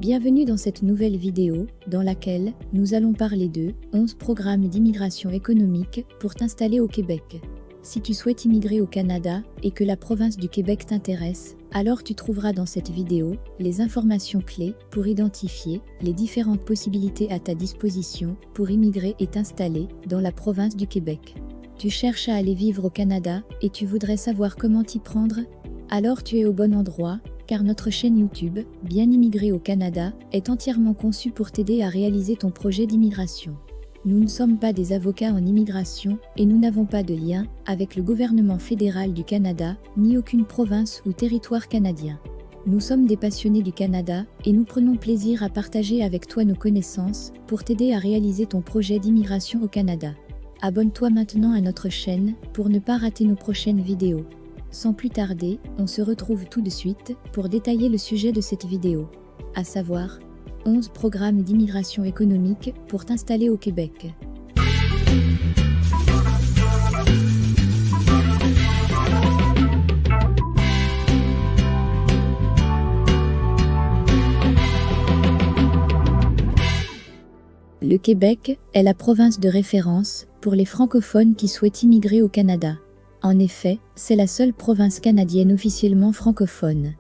Bienvenue dans cette nouvelle vidéo, dans laquelle nous allons parler de 11 programmes d'immigration économique pour t'installer au Québec. Si tu souhaites immigrer au Canada et que la province du Québec t'intéresse, alors tu trouveras dans cette vidéo les informations clés pour identifier les différentes possibilités à ta disposition pour immigrer et t'installer dans la province du Québec. Tu cherches à aller vivre au Canada et tu voudrais savoir comment t'y prendre? Alors tu es au bon endroit, car notre chaîne YouTube, Bien immigrer au Canada, est entièrement conçue pour t'aider à réaliser ton projet d'immigration. Nous ne sommes pas des avocats en immigration et nous n'avons pas de lien avec le gouvernement fédéral du Canada, ni aucune province ou territoire canadien. Nous sommes des passionnés du Canada et nous prenons plaisir à partager avec toi nos connaissances pour t'aider à réaliser ton projet d'immigration au Canada. Abonne-toi maintenant à notre chaîne pour ne pas rater nos prochaines vidéos. Sans plus tarder, on se retrouve tout de suite pour détailler le sujet de cette vidéo, à savoir 11 programmes d'immigration économique pour t'installer au Québec. Le Québec est la province de référence pour les francophones qui souhaitent immigrer au Canada. En effet, c'est la seule province canadienne officiellement francophone.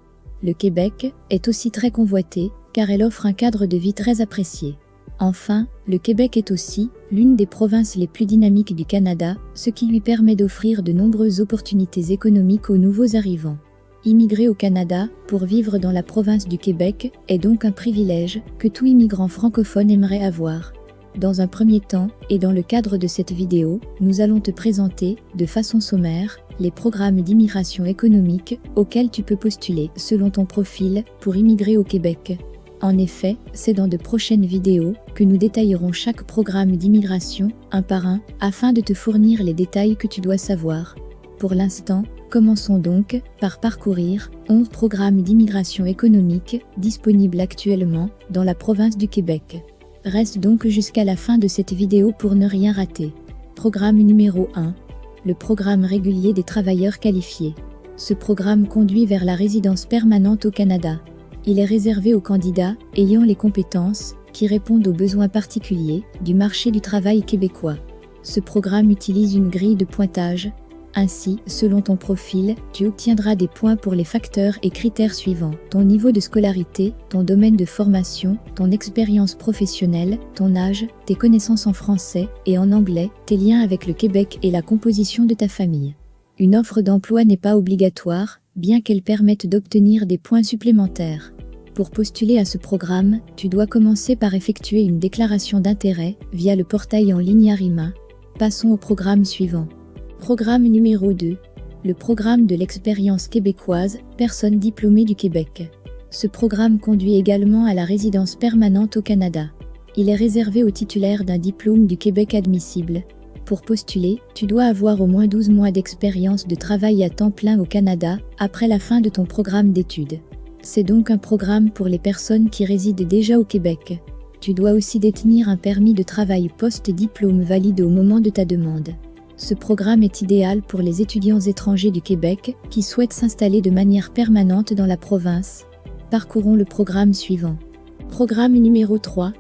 Le Québec est aussi très convoité, car elle offre un cadre de vie très apprécié. Enfin, le Québec est aussi l'une des provinces les plus dynamiques du Canada, ce qui lui permet d'offrir de nombreuses opportunités économiques aux nouveaux arrivants. Immigrer au Canada pour vivre dans la province du Québec est donc un privilège que tout immigrant francophone aimerait avoir. Dans un premier temps, et dans le cadre de cette vidéo, nous allons te présenter, de façon sommaire, les programmes d'immigration économique auxquels tu peux postuler selon ton profil pour immigrer au Québec. En effet, c'est dans de prochaines vidéos que nous détaillerons chaque programme d'immigration, un par un, afin de te fournir les détails que tu dois savoir. Pour l'instant, commençons donc par parcourir 11 programmes d'immigration économique disponibles actuellement dans la province du Québec. Reste donc jusqu'à la fin de cette vidéo pour ne rien rater. Programme numéro 1. Le programme régulier des travailleurs qualifiés. Ce programme conduit vers la résidence permanente au Canada. Il est réservé aux candidats ayant les compétences qui répondent aux besoins particuliers du marché du travail québécois. Ce programme utilise une grille de pointage. Ainsi, selon ton profil, tu obtiendras des points pour les facteurs et critères suivants: ton niveau de scolarité, ton domaine de formation, ton expérience professionnelle, ton âge, tes connaissances en français et en anglais, tes liens avec le Québec et la composition de ta famille. Une offre d'emploi n'est pas obligatoire, bien qu'elle permette d'obtenir des points supplémentaires. Pour postuler à ce programme, tu dois commencer par effectuer une déclaration d'intérêt via le portail en ligne Arima. Passons au programme suivant. Programme numéro 2. Le programme de l'expérience québécoise, personnes diplômées du Québec. Ce programme conduit également à la résidence permanente au Canada. Il est réservé aux titulaires d'un diplôme du Québec admissible. Pour postuler, tu dois avoir au moins 12 mois d'expérience de travail à temps plein au Canada après la fin de ton programme d'études. C'est donc un programme pour les personnes qui résident déjà au Québec. Tu dois aussi détenir un permis de travail post-diplôme valide au moment de ta demande. Ce programme est idéal pour les étudiants étrangers du Québec qui souhaitent s'installer de manière permanente dans la province. Parcourons le programme suivant. Programme numéro 3.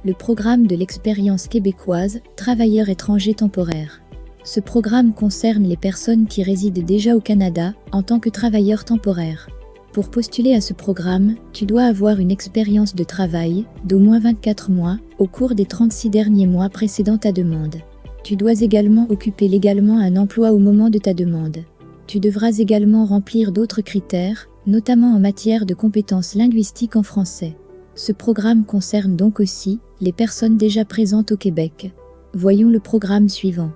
Le programme de l'expérience québécoise, travailleurs étrangers temporaires. Ce programme concerne les personnes qui résident déjà au Canada en tant que travailleurs temporaires. Pour postuler à ce programme, tu dois avoir une expérience de travail d'au moins 24 mois au cours des 36 derniers mois précédant ta demande. Tu dois également occuper légalement un emploi au moment de ta demande. Tu devras également remplir d'autres critères, notamment en matière de compétences linguistiques en français. Ce programme concerne donc aussi les personnes déjà présentes au Québec. Voyons le programme suivant.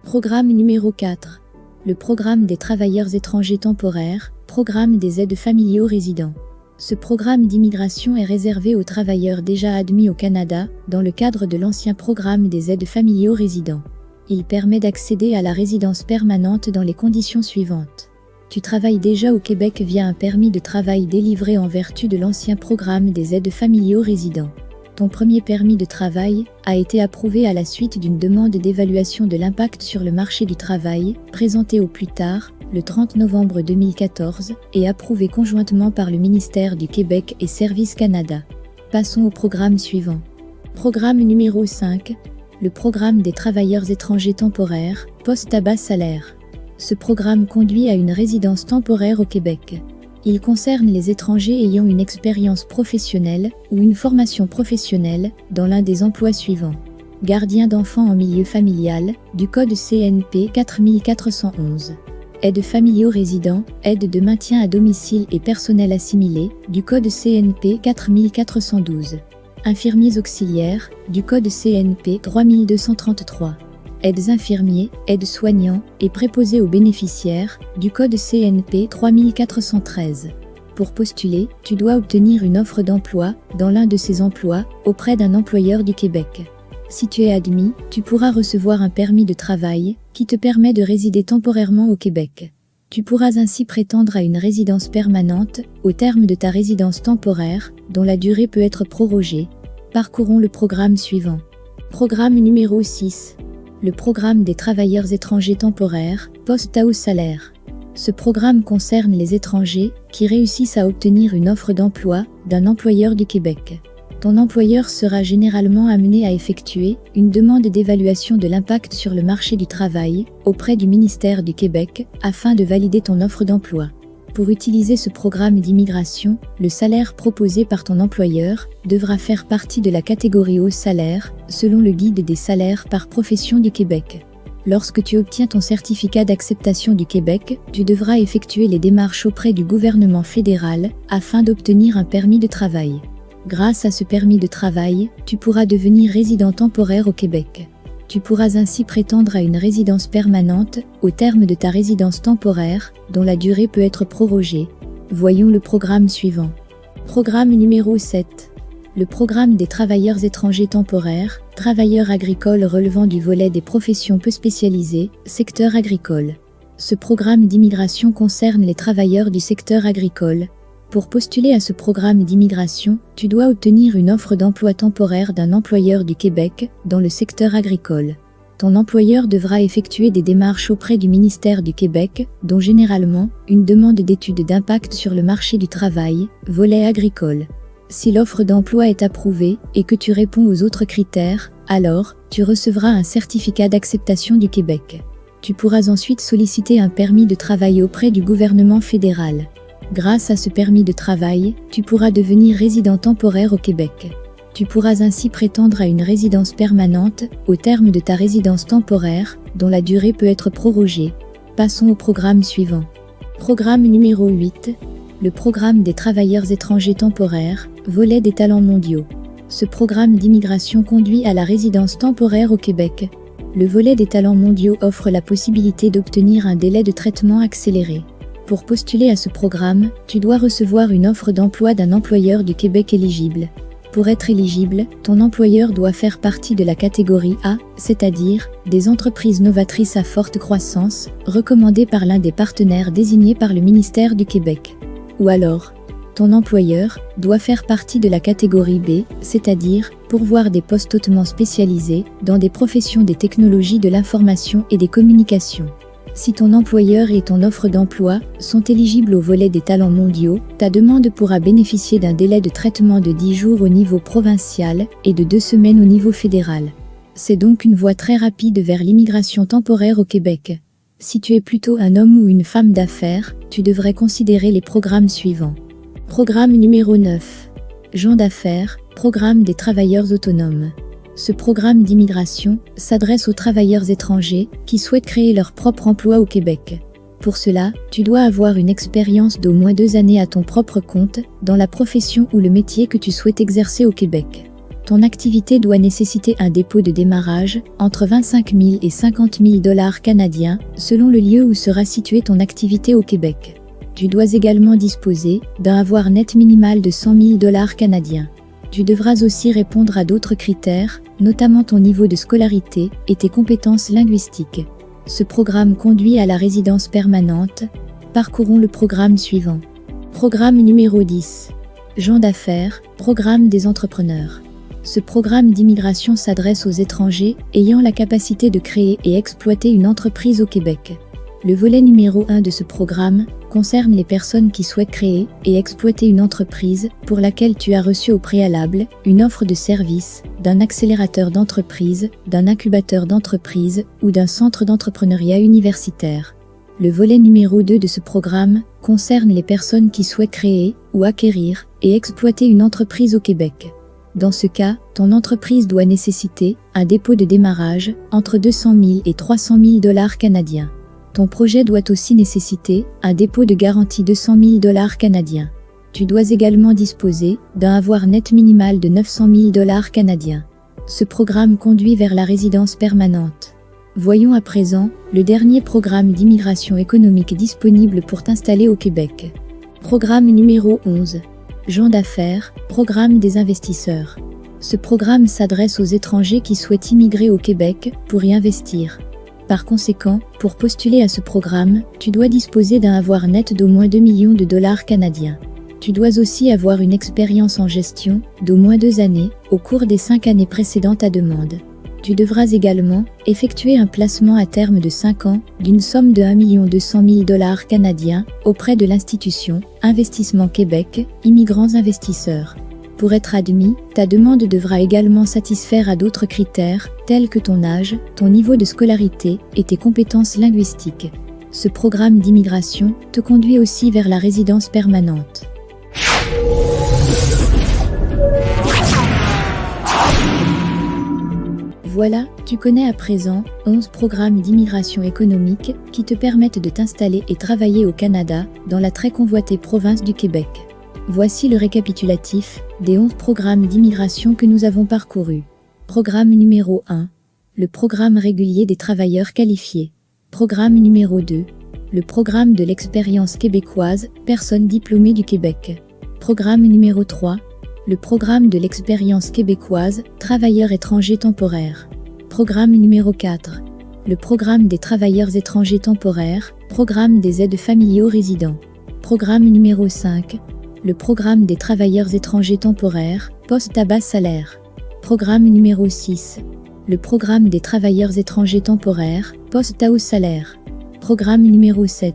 Programme numéro 4. Le programme des travailleurs étrangers temporaires, programme des aides familiaux résidents. Ce programme d'immigration est réservé aux travailleurs déjà admis au Canada dans le cadre de l'ancien programme des aides familiaux résidents. Il permet d'accéder à la résidence permanente dans les conditions suivantes. Tu travailles déjà au Québec via un permis de travail délivré en vertu de l'ancien programme des aides familiaux résidents. Ton premier permis de travail a été approuvé à la suite d'une demande d'évaluation de l'impact sur le marché du travail, présentée au plus tard le 30 novembre 2014, et approuvé conjointement par le ministère du Québec et Service Canada. Passons au programme suivant. Programme numéro 5. Le programme des travailleurs étrangers temporaires, poste à bas salaire. Ce programme conduit à une résidence temporaire au Québec. Il concerne les étrangers ayant une expérience professionnelle ou une formation professionnelle dans l'un des emplois suivants. Gardien d'enfants en milieu familial, du code CNP 4411. Aides familiaux résidents, aide de maintien à domicile et personnel assimilé, du code CNP 4412. Infirmiers auxiliaires, du code CNP 3233. Aides infirmiers, aides soignants et préposés aux bénéficiaires, du code CNP 3413. Pour postuler, tu dois obtenir une offre d'emploi dans l'un de ces emplois auprès d'un employeur du Québec. Si tu es admis, tu pourras recevoir un permis de travail qui te permet de résider temporairement au Québec. Tu pourras ainsi prétendre à une résidence permanente au terme de ta résidence temporaire, dont la durée peut être prorogée. Parcourons le programme suivant. Programme numéro 6. Le programme des travailleurs étrangers temporaires, poste à haut salaire. Ce programme concerne les étrangers qui réussissent à obtenir une offre d'emploi d'un employeur du Québec. Ton employeur sera généralement amené à effectuer une demande d'évaluation de l'impact sur le marché du travail auprès du ministère du Québec afin de valider ton offre d'emploi. Pour utiliser ce programme d'immigration, le salaire proposé par ton employeur devra faire partie de la catégorie haut salaire, selon le guide des salaires par profession du Québec. Lorsque tu obtiens ton certificat d'acceptation du Québec, tu devras effectuer les démarches auprès du gouvernement fédéral afin d'obtenir un permis de travail. Grâce à ce permis de travail, tu pourras devenir résident temporaire au Québec. Tu pourras ainsi prétendre à une résidence permanente au terme de ta résidence temporaire, dont la durée peut être prorogée. Voyons le programme suivant. Programme numéro 7. Le programme des travailleurs étrangers temporaires, travailleurs agricoles relevant du volet des professions peu spécialisées, secteur agricole. Ce programme d'immigration concerne les travailleurs du secteur agricole. Pour postuler à ce programme d'immigration, tu dois obtenir une offre d'emploi temporaire d'un employeur du Québec dans le secteur agricole. Ton employeur devra effectuer des démarches auprès du ministère du Québec, dont généralement une demande d'étude d'impact sur le marché du travail, volet agricole. Si l'offre d'emploi est approuvée et que tu réponds aux autres critères, alors tu recevras un certificat d'acceptation du Québec. Tu pourras ensuite solliciter un permis de travail auprès du gouvernement fédéral. Grâce à ce permis de travail, tu pourras devenir résident temporaire au Québec. Tu pourras ainsi prétendre à une résidence permanente au terme de ta résidence temporaire, dont la durée peut être prorogée. Passons au programme suivant. Programme numéro 8. Le programme des travailleurs étrangers temporaires, volet des talents mondiaux. Ce programme d'immigration conduit à la résidence temporaire au Québec. Le volet des talents mondiaux offre la possibilité d'obtenir un délai de traitement accéléré. Pour postuler à ce programme, tu dois recevoir une offre d'emploi d'un employeur du Québec éligible. Pour être éligible, ton employeur doit faire partie de la catégorie A, c'est-à-dire des entreprises novatrices à forte croissance, recommandées par l'un des partenaires désignés par le ministère du Québec. Ou alors, ton employeur doit faire partie de la catégorie B, c'est-à-dire pourvoir des postes hautement spécialisés dans des professions des technologies de l'information et des communications. Si ton employeur et ton offre d'emploi sont éligibles au volet des talents mondiaux, ta demande pourra bénéficier d'un délai de traitement de 10 jours au niveau provincial et de 2 semaines au niveau fédéral. C'est donc une voie très rapide vers l'immigration temporaire au Québec. Si tu es plutôt un homme ou une femme d'affaires, tu devrais considérer les programmes suivants. Programme numéro 9. Gens d'affaires, programme des travailleurs autonomes. Ce programme d'immigration s'adresse aux travailleurs étrangers qui souhaitent créer leur propre emploi au Québec. Pour cela, tu dois avoir une expérience d'au moins 2 années à ton propre compte dans la profession ou le métier que tu souhaites exercer au Québec. Ton activité doit nécessiter un dépôt de démarrage entre 25 000 et 50 000 $ canadiens selon le lieu où sera située ton activité au Québec. Tu dois également disposer d'un avoir net minimal de 100 000 $ canadiens. Tu devras aussi répondre à d'autres critères, notamment ton niveau de scolarité et tes compétences linguistiques. Ce programme conduit à la résidence permanente. Parcourons le programme suivant. Programme numéro 10. Gens d'affaires, programme des entrepreneurs. Ce programme d'immigration s'adresse aux étrangers ayant la capacité de créer et exploiter une entreprise au Québec. Le volet numéro 1 de ce programme concerne les personnes qui souhaitent créer et exploiter une entreprise pour laquelle tu as reçu au préalable une offre de service d'un accélérateur d'entreprise, d'un incubateur d'entreprise ou d'un centre d'entrepreneuriat universitaire. Le volet numéro 2 de ce programme concerne les personnes qui souhaitent créer ou acquérir et exploiter une entreprise au Québec. Dans ce cas, ton entreprise doit nécessiter un dépôt de démarrage entre 200 000 et 300 000 dollars canadiens. Ton projet doit aussi nécessiter un dépôt de garantie de 100 000 dollars canadiens. Tu dois également disposer d'un avoir net minimal de 900 000 dollars canadiens. Ce programme conduit vers la résidence permanente. Voyons à présent le dernier programme d'immigration économique disponible pour t'installer au Québec. Programme numéro 11. Gens d'affaires, programme des investisseurs. Ce programme s'adresse aux étrangers qui souhaitent immigrer au Québec pour y investir. Par conséquent, pour postuler à ce programme, tu dois disposer d'un avoir net d'au moins 2 millions de dollars canadiens. Tu dois aussi avoir une expérience en gestion d'au moins 2 années au cours des 5 années précédentes à demande. Tu devras également effectuer un placement à terme de 5 ans d'une somme de 1 200 000 dollars canadiens auprès de l'institution Investissement Québec, Immigrants Investisseurs. Pour être admis, ta demande devra également satisfaire à d'autres critères, tels que ton âge, ton niveau de scolarité et tes compétences linguistiques. Ce programme d'immigration te conduit aussi vers la résidence permanente. Voilà, tu connais à présent 11 programmes d'immigration économique qui te permettent de t'installer et travailler au Canada, dans la très convoitée province du Québec. Voici le récapitulatif des 11 programmes d'immigration que nous avons parcourus. Programme numéro 1. Le programme régulier des travailleurs qualifiés. Programme numéro 2. Le programme de l'expérience québécoise, personnes diplômées du Québec. Programme numéro 3. Le programme de l'expérience québécoise, travailleurs étrangers temporaires. Programme numéro 4. Le programme des travailleurs étrangers temporaires, programme des aides familiaux résidents. Programme numéro 5. Le programme des travailleurs étrangers temporaires, poste à bas salaire. Programme numéro 6. Le programme des travailleurs étrangers temporaires, poste à haut salaire. Programme numéro 7.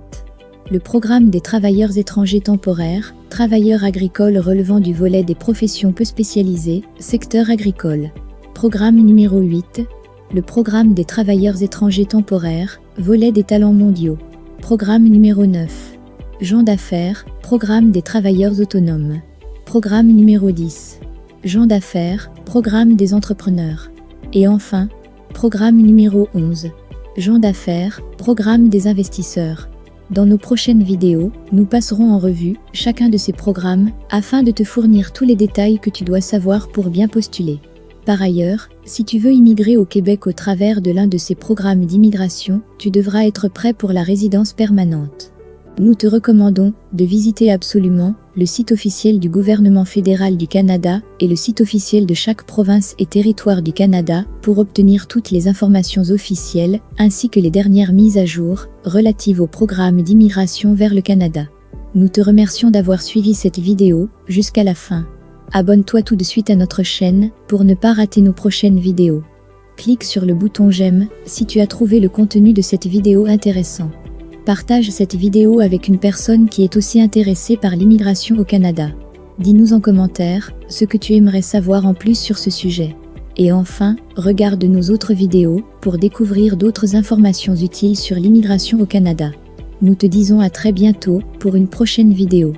Le programme des travailleurs étrangers temporaires, travailleurs agricoles relevant du volet des professions peu spécialisées, secteur agricole. Programme numéro 8. Le programme des travailleurs étrangers temporaires, volet des talents mondiaux. Programme numéro 9. Gens d'affaires, programme des travailleurs autonomes. Programme numéro 10. Gens d'affaires, programme des entrepreneurs. Et enfin, programme numéro 11. Gens d'affaires, programme des investisseurs. Dans nos prochaines vidéos, nous passerons en revue chacun de ces programmes afin de te fournir tous les détails que tu dois savoir pour bien postuler. Par ailleurs, si tu veux immigrer au Québec au travers de l'un de ces programmes d'immigration, tu devras être prêt pour la résidence permanente. Nous te recommandons de visiter absolument le site officiel du gouvernement fédéral du Canada et le site officiel de chaque province et territoire du Canada pour obtenir toutes les informations officielles ainsi que les dernières mises à jour relatives au programme d'immigration vers le Canada. Nous te remercions d'avoir suivi cette vidéo jusqu'à la fin. Abonne-toi tout de suite à notre chaîne pour ne pas rater nos prochaines vidéos. Clique sur le bouton j'aime si tu as trouvé le contenu de cette vidéo intéressant. Partage cette vidéo avec une personne qui est aussi intéressée par l'immigration au Canada. Dis-nous en commentaire ce que tu aimerais savoir en plus sur ce sujet. Et enfin, regarde nos autres vidéos pour découvrir d'autres informations utiles sur l'immigration au Canada. Nous te disons à très bientôt pour une prochaine vidéo.